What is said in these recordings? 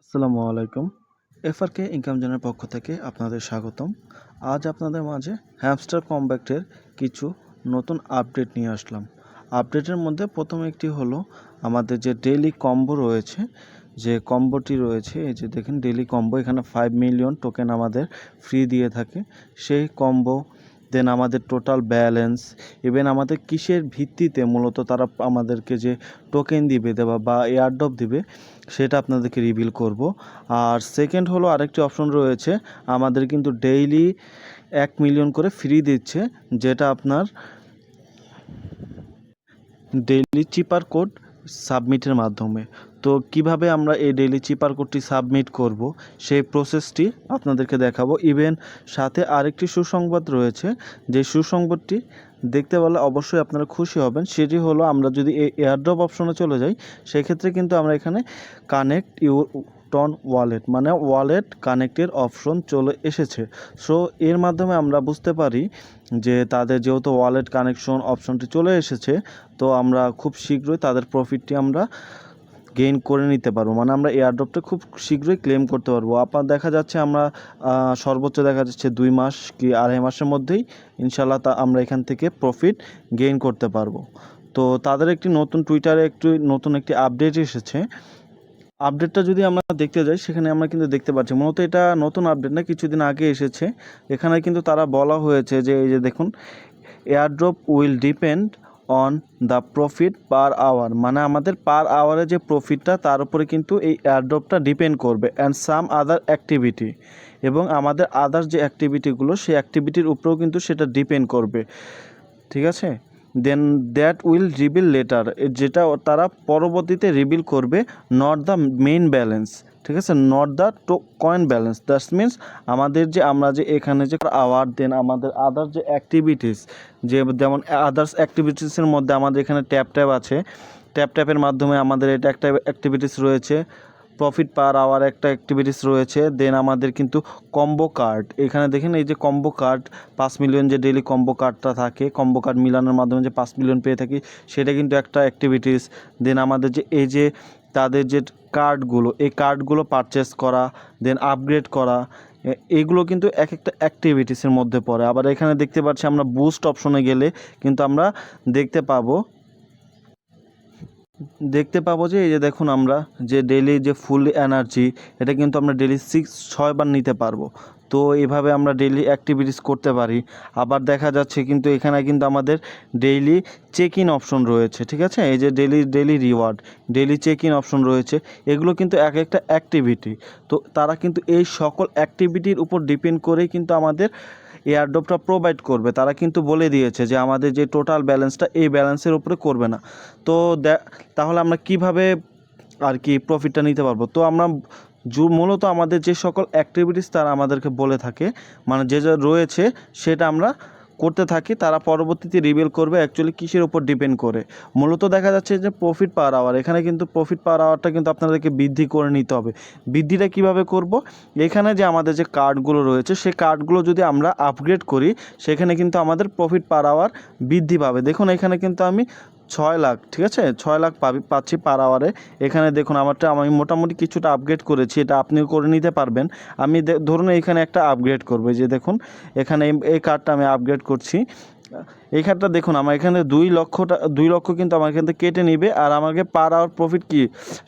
আসসালামু আলাইকুম। এফআরকে ইনকাম জোনের পক্ষ থেকে আপনাদের স্বাগতম। আজ আপনাদের মাঝে হ্যামস্টার কমব্যাক্টের কিছু নতুন আপডেট নিয়ে আসলাম। আপডেটের মধ্যে প্রথম একটি হলো আমাদের যে ডেইলি কম্বো রয়েছে, যে কম্বোটি রয়েছে, এই যে দেখেন ডেইলি কম্বো, এখানে 5 মিলিয়ন টোকেন আমাদের ফ্রি দিয়ে থাকে। সেই কম্বো, দেন আমাদের টোটাল ব্যালেন্স, ইভেন আমাদের কিসের ভিত্তিতে মূলত তারা আমাদেরকে যে টোকেন দিবে বা এয়ারড্রপ দিবে সেটা আপনাদেরকে রিভিল করব। আর সেকেন্ড হলো আরেকটি অপশন রয়েছে, আমাদের কিন্তু ডেইলি 1 মিলিয়ন করে ফ্রি দিচ্ছে, যেটা আপনার ডেইলি চিপার কোড সাবমিটের মাধ্যমে। তো কিভাবে আমরা এই ডেইলি চিপার কোডটি সাবমিট করব সেই প্রসেসটি আপনাদেরকে দেখাবো। ইভেন সাথে আরেকটি সুসংবাদ রয়েছে, যে সুসংবাদটি দেখতে পেলে অবশ্যই আপনারা খুশি হবেন। সেটি হলো, আমরা যদি এই এয়ারড্রপ অপশনে চলে যাই, সেক্ষেত্রে কিন্তু আমরা এখানে কানেক্ট ইউর টন ওয়ালেট, মানে ওয়ালেট কানেক্টের অপশন চলে এসেছে। সো এর মাধ্যমে আমরা বুঝতে পারি যে তাদের যেহেতু ওয়ালেট কানেকশন অপশনটি চলে এসেছে, তো আমরা খুব শীঘ্রই তাদের প্রফিটটি আমরা গেইন করে নিতে পারবো, মানে আমরা এয়ারড্রপটা খুব শীঘ্রই ক্লেম করতে পারবো। আপনার দেখা যাচ্ছে আমরা সর্বোচ্চ দেখা যাচ্ছে 2 মাস কি 2.5 মাসের মধ্যেই ইনশাল্লাহ আমরা এখান থেকে প্রফিট গেইন করতে পারবো। তো তাদের একটি নতুন টুইটারে নতুন একটি আপডেট এসেছে। আপডেটটা যদি আমরা দেখতে যাই, সেখানে আমরা কিন্তু দেখতে পাচ্ছি মূলত এটা নতুন আপডেট না, কিছুদিন আগে এসেছে। এখানে কিন্তু তারা বলা হয়েছে যে এই যে দেখুন, airdrop will depend on the profit per hour, মানে আমাদের পার আওয়ারে যে প্রফিটটা তার উপরে কিন্তু এই এয়ারড্রপটা ডিপেন্ড করবে, অ্যান্ড সাম আদার অ্যাক্টিভিটি, এবং আমাদের আদার যে অ্যাক্টিভিটিগুলো সেই অ্যাক্টিভিটির উপরেও কিন্তু সেটা ডিপেন্ড করবে। ঠিক আছে, দেন দ্যাট উইল রিভিল লেটার, যেটা তারা পরবর্তীতে রিভিল করবে, নট দ্য মেইন ব্যালেন্স। ঠিক আছে, not the coin balance. That means আমাদের যে আমরা যে এখানে যে আওয়ার, দেন আমাদের আদার যে অ্যাক্টিভিটিস, যে যেমন আদার্স অ্যাক্টিভিটিসের মধ্যে আমাদের এখানে ট্যাপ আছে, ট্যাপের মাধ্যমে আমাদের এটা একটা অ্যাক্টিভিটিস রয়েছে। প্রফিট পার আওয়ার একটা অ্যাক্টিভিটিস রয়েছে। দেন আমাদের কিন্তু কম্বো কার্ড, এখানে দেখেন এই যে কম্বো কার্ড, 5 মিলিয়ন যে ডেইলি কম্বো কার্ডটা থাকে, কম্বো কার্ড মিলানোর মাধ্যমে যে 5 মিলিয়ন পেয়ে থাকি, সেটা কিন্তু একটা অ্যাক্টিভিটিস। দেন আমাদের যে এই যে তাদের যে কার্ডগুলো, এই কার্ডগুলো পারচেস করা, দেন আপগ্রেড করা, এইগুলো কিন্তু এক একটা অ্যাক্টিভিটিসের মধ্যে পড়ে। আবার এখানে দেখতে পাচ্ছি আমরা বুস্ট অপশনে গেলে কিন্তু আমরা দেখতে পাবো যে এই যে দেখুন, আমরা যে ডেইলি যে ফুল এনার্জি, এটা কিন্তু আমরা ডেইলি 6 বার নিতে পারবো। তো এইভাবে আমরা ডেইলি অ্যাক্টিভিটিস করতে পারি। আবার দেখা যাচ্ছে কিন্তু এখানে কিন্তু আমাদের ডেইলি চেক ইন অপশন রয়েছে। ঠিক আছে, এই যে daily reward, daily check in option রয়েছে, এগুলো কিন্তু এক একটা অ্যাক্টিভিটি। তো তারা কিন্তু এই সকল অ্যাক্টিভিটির উপর ডিপেন্ড করেই কিন্তু আমাদের এয়ারড্রপটা প্রোভাইড করবে। তারা কিন্তু বলে দিয়েছে যে আমাদের যে টোটাল ব্যালেন্সটা এই ব্যালেন্সের উপরে করবে না। তো তাহলে আমরা কিভাবে আর কি প্রফিটটা নিতে পারবো? তো আমরা মূলত আমাদের যে সকল অ্যাক্টিভিটিস তারা আমাদেরকে বলে থাকে, মানে যে যা রয়েছে সেটা আমরা করতে থাকি, তারা পরবর্তীতে রিভিল করবে অ্যাকচুয়ালি কিসের উপর ডিপেন্ড করে। মূলত দেখা যাচ্ছে যে প্রফিট পার আওয়ার, এখানে কিন্তু প্রফিট পার আওয়ারটা কিন্তু আপনাদেরকে বৃদ্ধি করে নিতে হবে। বৃদ্ধিটা কিভাবে করব? এখানে যে আমাদের যে কার্ডগুলো রয়েছে, সেই কার্ডগুলো যদি আমরা আপগ্রেড করি, সেখানে কিন্তু আমাদের প্রফিট পার আওয়ার বৃদ্ধি পাবে। দেখুন এখানে কিন্তু আমি 6 লাখ, ঠিক আছে, 6 লাখ পাচ্ছি পার আওয়ারে। এখানে দেখুন আমি মোটামুটি কিছুটা আপগ্রেড করেছি, এটা আপনিও করে নিতে পারবেন। আমি ধরুন এখানে একটা আপগ্রেড করবো, যে দেখুন এখানে এই কার্ডটা আমি আপগ্রেড করছি। এই কার্ডটা দেখুন আমার এখানে 2 লক্ষ কিন্তু আমার এখান থেকে কেটে নিবে, আর আমাকে পার আওয়ার প্রফিট কি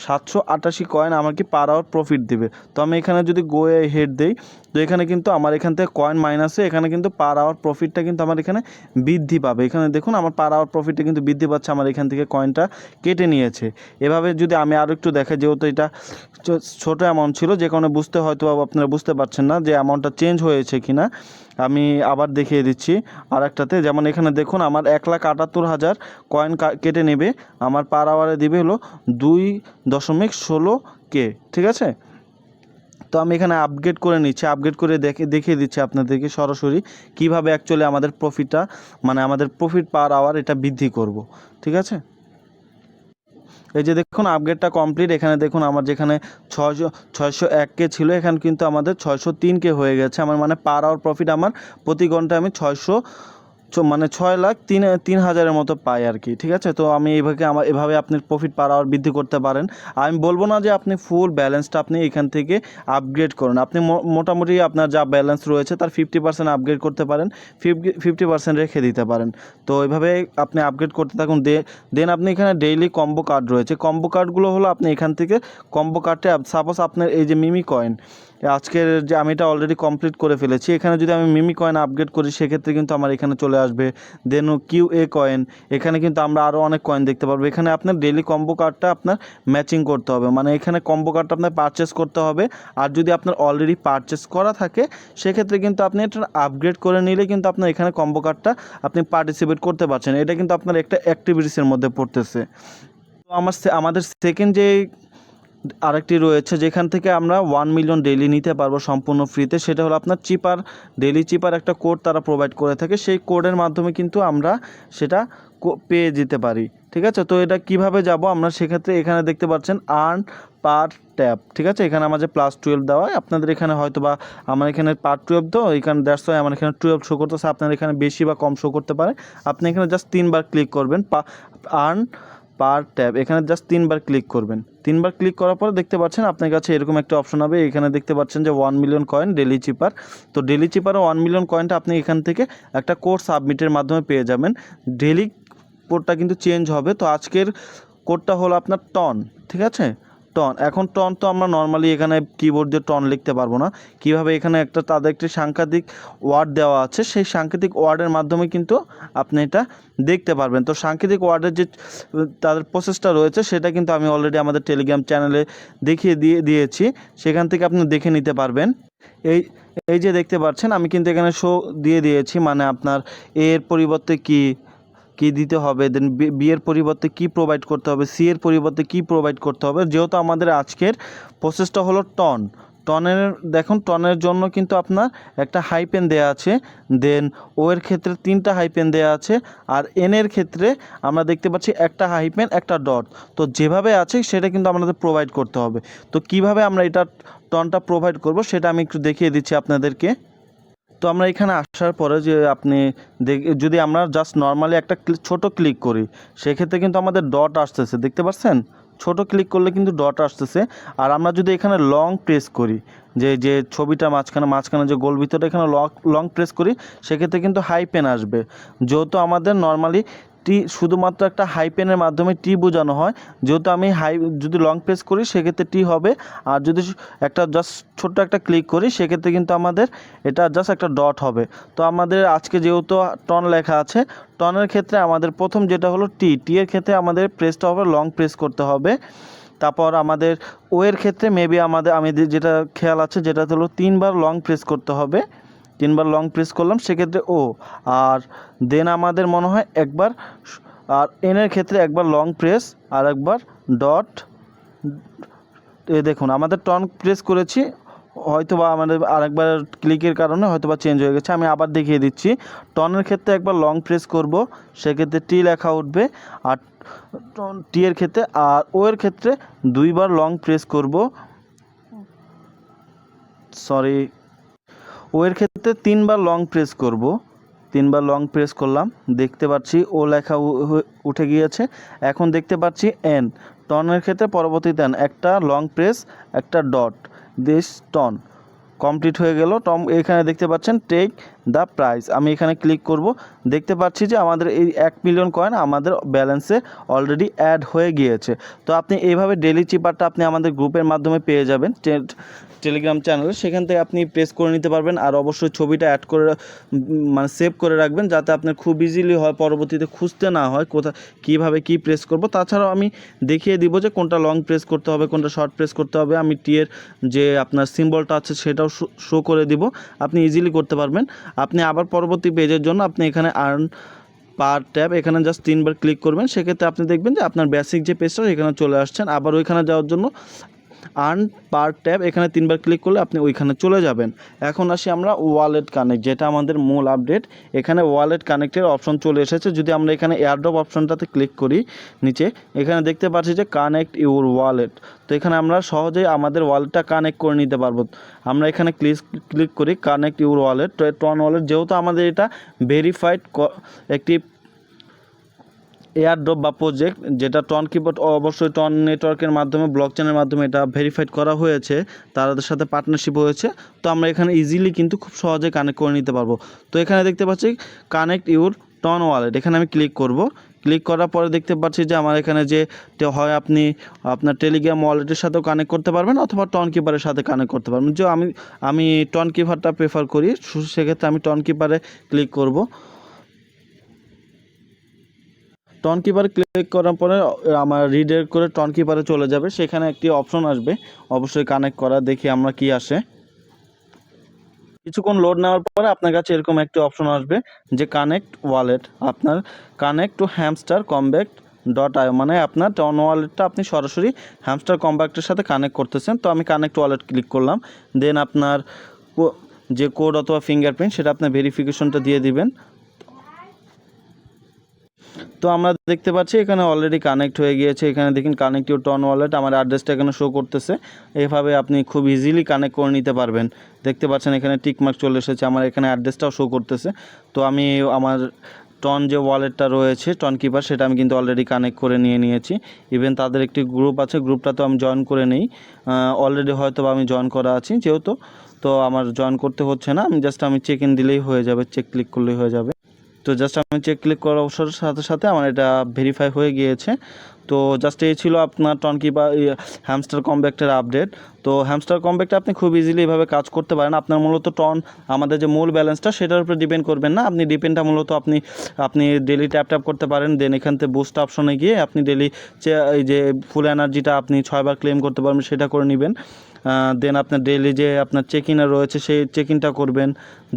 788 কয়েন আমাকে পার আওয়ার প্রফিট দিবে। তো আমি এখানে যদি গো হেড দেই, তো এখানে কিন্তু আমার এখান থেকে কয়েন মাইনাসে এখানে কিন্তু পার আওয়ার প্রফিটটা কিন্তু আমার এখানে বৃদ্ধি পাবে। এখানে দেখুন আমার পার আওয়ার প্রফিটটা কিন্তু বৃদ্ধি পাচ্ছে, আমার এখান থেকে কয়েনটা কেটে নিয়েছে। এভাবে যদি আমি আরও একটু দেখাই, যেহেতু এটা ছোটো অ্যামাউন্ট ছিল, যে কারণে হয়তো আপনারা বুঝতে পারছেন না যে অ্যামাউন্টটা চেঞ্জ হয়েছে কিনা। আমি আবার দেখিয়ে দিচ্ছি আর একটাতে, যেমন এখানে দেখুন আমার 1,78,000 কয়েন কেটে নেবে, আমার পার আওয়ারে দিবে হলো 2.16K। ঠিক আছে, তো আমি এখানে আপগ্রেড করে নিচ্ছি, আপগ্রেড করে দেখিয়ে দিচ্ছি আপনাদেরকে সরাসরি কিভাবে অ্যাকচুয়ালি আমাদের প্রফিটটা, মানে আমাদের প্রফিট পার আওয়ার এটা বৃদ্ধি করব। ঠিক আছে, এই যে দেখুন আপগ্রেডটা কমপ্লিট। এখানে দেখুন আমার যেখানে 601K ছিল, এখানে কিন্তু আমাদের 603K হয়ে গেছে। আমার মানে পার আওয়ার প্রফিট আমার প্রতি ঘন্টায় আমি মানে 6,03,000-এর মতো পাই আর কি, ঠিক আছে। তো আমি এভাবে আপনি প্রফিট পার আওয়ার বৃদ্ধি করতে পারেন। আমি বলবো না যে আপনি ফুল ব্যালেন্সটা আপনি এখান থেকে আপগ্রেড করুন। আপনি মোটামুটি আপনার যা ব্যালেন্স রয়েছে তার 50% আপগ্রেড করতে পারেন, 50% রেখে দিতে পারেন। তো এইভাবে আপনি আপগ্রেড করতে থাকুন। দেন আপনি এখানে ডেইলি কম্বো কার্ড রয়েছে। কম্বো কার্ডগুলো হলো আপনি এখান থেকে কম্বো কার্ডে সাপোজ আপনার এই যে মিমি কয়েন, আজকের যে আমি এটা অলরেডি কমপ্লিট করে ফেলেছি, এখানে যদি আমি মিমি কয়েন আপগ্রেড করি সেক্ষেত্রে কিন্তু আমার এখানে চলে আসবে। দেন QA কয়েন, এখানে কিন্তু আমরা আরও অনেক কয়েন দেখতে পারবো। এখানে আপনার ডেইলি কম্বো কার্ডটা আপনার ম্যাচিং করতে হবে, মানে এখানে কম্বো কার্ডটা আপনার পারচেস করতে হবে। আর যদি আপনার অলরেডি পারচেস করা থাকে সেক্ষেত্রে কিন্তু আপনি এটা আপগ্রেড করে নিলে কিন্তু আপনার এখানে কম্বো কার্ডটা আপনি পার্টিসিপেট করতে পারছেন। এটা কিন্তু আপনার একটা অ্যাক্টিভিটিসের মধ্যে পড়তেছে। তো আমাদের সেকেন্ড যে আরেকটি রয়েছে যেখান থেকে আমরা 1 মিলিয়ন ডেইলি নিতে পারবো সম্পূর্ণ ফ্রিতে, সেটা হলো আপনার ডেইলি চিপার একটা কোড তারা প্রোভাইড করে থাকে। সেই কোডের মাধ্যমে কিন্তু আমরা সেটা পেয়ে যেতে পারি, ঠিক আছে। তো এটা কিভাবে যাব আমরা, সেক্ষেত্রে এখানে দেখতে পাচ্ছেন আর্ন পার ট্যাপ, ঠিক আছে। এখানে আমার যে +12 দেওয়া হয়, আপনাদের এখানে হয়তো বা আমার এখানে পার 12 তো এখানে দ্যাটস ওয়াই আমার এখানে 12 শো করতেছে, আপনার এখানে বেশি বা কম শো করতে পারে। আপনি এখানে জাস্ট 3বার ক্লিক করবেন আর্ন পার ট্যাব, এখানে জাস্ট 3বার ক্লিক করবেন। 3বার ক্লিক করার পরে দেখতে পাচ্ছেন আপনার কাছে এরকম একটা অপশন হবে। এখানে দেখতে পাচ্ছেন যে 1 মিলিয়ন কয়েন ডেইলি চিপার। তো ডেইলি চিপারে 1 মিলিয়ন কয়েনটা আপনি এখান থেকে একটা কোড সাবমিটের মাধ্যমে পেয়ে যাবেন। ডেইলি কোডটা কিন্তু চেঞ্জ হবে। তো আজকের কোডটা হলো আপনার টন, ঠিক আছে। টন, এখন টন তো আমরা নর্মালি এখানে কিবোর্ড দিয়ে টন লিখতে পারবো না। কিভাবে এখানে তাদের একটি সাংকেতিক ওয়ার্ড দেওয়া আছে, সেই সাংকেতিক ওয়ার্ডের মাধ্যমে কিন্তু আপনি এটা দেখতে পারবেন। তো সাংকেতিক ওয়ার্ডের যে তাদের প্রসেসটা রয়েছে সেটা কিন্তু আমি অলরেডি আমাদের টেলিগ্রাম চ্যানেলে দেখিয়ে দিয়েছি, সেখান থেকে আপনি দেখে নিতে পারবেন। এই এই যে দেখতে পাচ্ছেন আমি কিন্তু এখানে শো দিয়ে দিয়েছি, মানে আপনার এর পরিবর্তে কি দিতে হবে, দেন বি এর পরিবর্তে কি প্রোভাইড করতে হবে, সি এর পরিবর্তে কি প্রোভাইড করতে হবে। যেহেতু আমাদের আজকের প্রসেসটা হলো টনের দেখুন, টনের জন্য কিন্তু আপনার একটা হাইপেন দেয়া আছে, দেন ও এর ক্ষেত্রে 3টা হাইপেন দেয়া আছে, আর এন এর ক্ষেত্রে আমরা দেখতে পাচ্ছি একটা হাইপেন একটা ডট। তো যেভাবে আছে সেটা কিন্তু আমাদের প্রোভাইড করতে হবে। তো কিভাবে আমরা এটা টনটা প্রোভাইড করব সেটা আমি একটু দেখিয়ে দিচ্ছি আপনাদেরকে। তো আমরা এখানে আসার পরে যে আপনি যদি আমরা জাস্ট নর্মালি একটা ছোট ক্লিক করি সেক্ষেত্রে কিন্তু আমাদের ডট আসতেছে, দেখতে পাচ্ছেন। ছোট ক্লিক করলে কিন্তু ডট আসতেছে। আর আমরা যদি এখানে লং প্রেস করি, যে ছবিটা মাঝখানে যে গোল ভিতরটা এখানে লং প্রেস করি সেক্ষেত্রে কিন্তু হাইপেন আসবে। যেহেতু আমাদের নর্মালি শুধুমাত্র একটা হাইপেনের মাধ্যমে বোঝানো হয়, যেহেতু আমি যদি লং প্রেস করি সেক্ষেত্রে হবে, আর যদি একটা জাস্ট ছোট্ট একটা ক্লিক করি সেক্ষেত্রে কিন্তু আমাদের এটা জাস্ট একটা ডট হবে। তো আমাদের আজকে যেহেতু টন লেখা আছে, টনের ক্ষেত্রে আমাদের প্রথম যেটা হলো এর ক্ষেত্রে আমাদের প্রেসটা হবে লং প্রেস করতে হবে। তারপর আমাদের ও এর ক্ষেত্রে মেবি আমি যেটা খেয়াল আছে যেটা হলো 3বার লং প্রেস করতে হবে। 3বার লং প্রেস করলাম সেক্ষেত্রে ও, আর দেন আমাদের মনে হয় একবার, আর এনের ক্ষেত্রে একবার লং প্রেস আর একবার ডট। দেখুন আমাদের টন প্রেস করেছি, হয়তো বা আমাদের আরেকবার ক্লিকের কারণে হয়তো বা চেঞ্জ হয়ে গেছে। আমি আবার দেখিয়ে দিচ্ছি। টনের ক্ষেত্রে একবার লং প্রেস করব সেক্ষেত্রে লেখা উঠবে, আর এর ক্ষেত্রে, আর ও এর ক্ষেত্রে 2বার লং প্রেস করব, সরি, ও এর ক্ষেত্রে 3বার লং প্রেস করব। 3বার লং প্রেস করলাম, দেখতে পাচ্ছি ও লেখা উঠে গিয়েছে। এখন দেখতে পাচ্ছি এন, টনের ক্ষেত্রে পরবর্তীতে একটা লং প্রেস একটা ডট, দিস টন কমপ্লিট হয়ে গেল। এখানে দেখতে পাচ্ছেন টেক দ্য প্রাইস, আমি এখানে ক্লিক করব। দেখতে পাচ্ছি যে আমাদের এই 1 মিলিয়ন কয়েন আমাদের ব্যালেন্সে অলরেডি অ্যাড হয়ে গিয়েছে। তো আপনি এইভাবে ডেইলি চিপারটা আপনি আমাদের গ্রুপের মাধ্যমে পেয়ে যাবেন টেলিগ্রাম চ্যানেলে, সেখান থেকে আপনি প্রেস করে নিতে পারবেন। আর অবশ্যই ছবিটা অ্যাড করে মানে সেভ করে রাখবেন, যাতে আপনার খুব ইজিলি হয়, পরবর্তীতে খুঁজতে না হয় কীভাবে কি প্রেস করব। তাছাড়াও আমি দেখিয়ে দিব যে কোনটা লং প্রেস করতে হবে, কোনটা শর্ট প্রেস করতে হবে। আমি এর যে আপনার সিম্বলটা আছে সেটাও শো করে দিব, আপনি ইজিলি করতে পারবেন। আপনি আবার পরবর্তী পেজের জন্য আপনি এখানে আর্ন পার ট্যাব, এখানে জাস্ট 3বার ক্লিক করবেন, সেক্ষেত্রে আপনি দেখবেন যে আপনার বেসিক যে পেজটা এখানে চলে আসছেন। আবার ওইখানে যাওয়ার জন্য আর্ন পার ট্যাপ, এখানে 3বার ক্লিক করলে আপনি ওইখানে চলে যাবেন। এখন আসি আমরা ওয়ালেট কানেক্ট, যেটা আমাদের মূল আপডেট। এখানে ওয়ালেট কানেক্টের অপশন চলে এসেছে। যদি আমরা এখানে এয়ারড্রপ অপশনটাতে ক্লিক করি নিচে, এখানে দেখতে পাচ্ছি যে কানেক্ট ইউর ওয়ালেট। তো এখানে আমরা সহজেই আমাদের ওয়ালেটটা কানেক্ট করে নিতে পারবো। আমরা এখানে ক্লিক করি কানেক্ট ইউর ওয়ালেট। তো টন ওয়ালেট যেহেতু আমাদের এটা ভেরিফাইড একটি এয়ারড্রপ বা প্রজেক্ট, যেটা টন কিবোর্ড অবশ্যই টন নেটওয়ার্কের মাধ্যমে ব্লকচেনের মাধ্যমে এটা ভেরিফাইড করা হয়েছে, তাদের সাথে পার্টনারশিপ হয়েছে। তো আমরা এখানে ইজিলি কিন্তু খুব সহজে কানেক্ট করে নিতে পারবো। তো এখানে দেখতে পাচ্ছি কানেক্ট ইউর টন ওয়ালেট, এখানে আমি ক্লিক করব। ক্লিক করার পরে দেখতে পাচ্ছি যে আমার এখানে যে হয় আপনি আপনার টেলিগ্রাম ওয়ালেটের সাথেও কানেক্ট করতে পারবেন অথবা টন কিপারের সাথে কানেক্ট করতে পারবেন। যে আমি টন কিপারটা প্রেফার করি, সেক্ষেত্রে আমি টন কিপারে ক্লিক করব। টন কিপারে ক্লিক করার পরে আমার রিডাইরেক্ট করে টন কিপারে চলে যাবে। সেখানে একটি অপশন আসবে অবশ্যই কানেক্ট করা, দেখি আমরা কি আসে। কিছুক্ষণ লোড নেওয়ার পরে আপনার কাছে এরকম একটি অপশন আসবে যে কানেক্ট ওয়ালেট, আপনার connect to hamster combat .io, মানে আপনার টন ওয়ালেটটা আপনি সরাসরি হ্যামস্টার কম্ব্যাক্টের সাথে কানেক্ট করতেছেন। তো আমি কানেক্ট ওয়ালেট ক্লিক করলাম। দেন আপনার যে কোড অথবা ফিঙ্গারপ্রিন্ট সেটা আপনার ভেরিফিকেশনটা দিয়ে দিবেন। তো আমরা দেখতে পাচ্ছি এখানে অলরেডি কানেক্ট হয়ে গিয়েছে। এখানে দেখুন কানেক্ট ইউর টন ওয়ালেট, আমার অ্যাড্রেসটা এখানে শো করতেছে। এভাবে আপনি খুব ইজিলি কানেক্ট করে নিতে পারবেন। দেখতে পাচ্ছেন এখানে টিকমার্ক চলে এসেছে, আমার এখানে অ্যাড্রেসটাও শো করতেছে। তো আমি আমার টন যে ওয়ালেটটা রয়েছে টন কিপার, সেটা আমি কিন্তু অলরেডি কানেক্ট করে নিয়েছি। ইভেন তাদের একটি গ্রুপ আছে, গ্রুপটাতেও আমি জয়েন করে নেই। অলরেডি হয়তো আমি জয়েন করা আছি যেহেতু, তো আমার জয়েন করতে হচ্ছে না। আমি চেক ইন দিলেই হয়ে যাবে, চেক ক্লিক করলেই হয়ে যাবে। তো জাস্ট আমি চেক ক্লিক করার সাথে সাথে আমার এটা ভেরিফাই হয়ে গিয়েছে। তো জাস্ট এই ছিল আপনার টন কিপার হ্যামস্টার কম্ব্যাক্টের আপডেট। তো হ্যামস্টার কম্ব্যাক্টে আপনি খুব ইজিলি এভাবে কাজ করতে পারেন। আপনার মূলত টন আমাদের যে মূল ব্যালেন্সটা সেটার উপরে ডিপেন্ড করবেন না, আপনি ডিপেন্ডটা মূলত আপনি ডেলি ট্যাপ করতে পারেন। দেন এখান থেকে বুস্ট অপশনে গিয়ে আপনি ডেলি এই যে ফুল এনার্জিটা আপনি 6বার ক্লেম করতে পারবেন, সেটা করে নেবেন। দেন আপনার ডেইলি যে আপনার চেক ইনে রয়েছে সেই চেক ইনটা করবেন।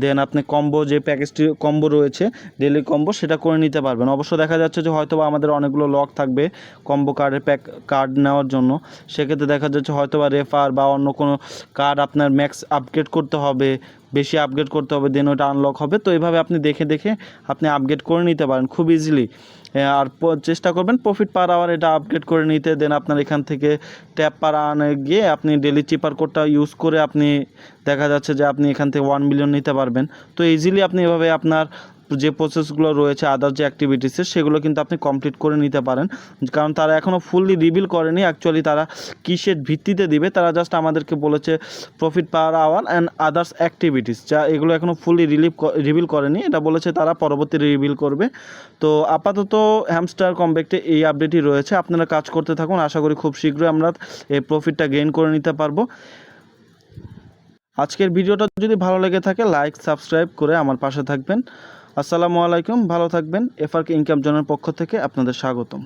দেন আপনি কম্বো যে প্যাকেজটি কম্বো রয়েছে ডেইলি কম্বো, সেটা করে নিতে পারবেন। অবশ্য দেখা যাচ্ছে যে হয়তো বা আমাদের অনেকগুলো লক থাকবে কম্বো কার্ডের কার্ড নেওয়ার জন্য। সেক্ষেত্রে দেখা যাচ্ছে হয়তো বা রেফার বা অন্য কোনো কার্ড আপনার ম্যাক্স আপগ্রেড করতে হবে, বেশি আপগ্রেড করতে হবে, দেন ওটা আনলক হবে। তো এইভাবে আপনি দেখে আপনি আপগ্রেড করে নিতে পারেন খুব ইজিলি। আর চেষ্টা করবেন প্রফিট পার আওয়ার এটা আপগ্রেড করে নিতে। দেন আপনার এখান থেকে ট্যাপ পার আওয়ারে গিয়ে আপনি ডেলি চিপার কোডটা ইউজ করে আপনি দেখা যাচ্ছে যে আপনি এখান থেকে 1 মিলিয়ন নিতে পারবেন। তো ইজিলি আপনি এভাবে আপনার যে প্রসেসগুলো রয়েছে আদার যে অ্যাক্টিভিটিসের সেগুলো কিন্তু আপনি কমপ্লিট করে নিতে পারেন। কারণ তারা এখনও ফুললি রিভিল করেনি অ্যাকচুয়ালি তারা কিসের ভিত্তিতে দিবে। তারা জাস্ট আমাদেরকে বলেছে profit per hour and others activities, যা এগুলো এখনও ফুললি রিভিল করেনি। এটা বলেছে তারা পরবর্তী রিভিল করবে। তো আপাতত হ্যামস্টার কম্ব্যাক্টে এই আপডেটই রয়েছে। আপনারা কাজ করতে থাকুন, আশা করি খুব শীঘ্রই আমরা এই প্রফিটটা গেইন করে নিতে পারবো। আজকের ভিডিওটা যদি ভালো লেগে থাকে লাইক সাবস্ক্রাইব করে আমার পাশে থাকবেন। আসসালামু আলাইকুম, ভালো থাকবেন। এফআরকে ইনকাম জোনের পক্ষ থেকে আপনাদের স্বাগতম।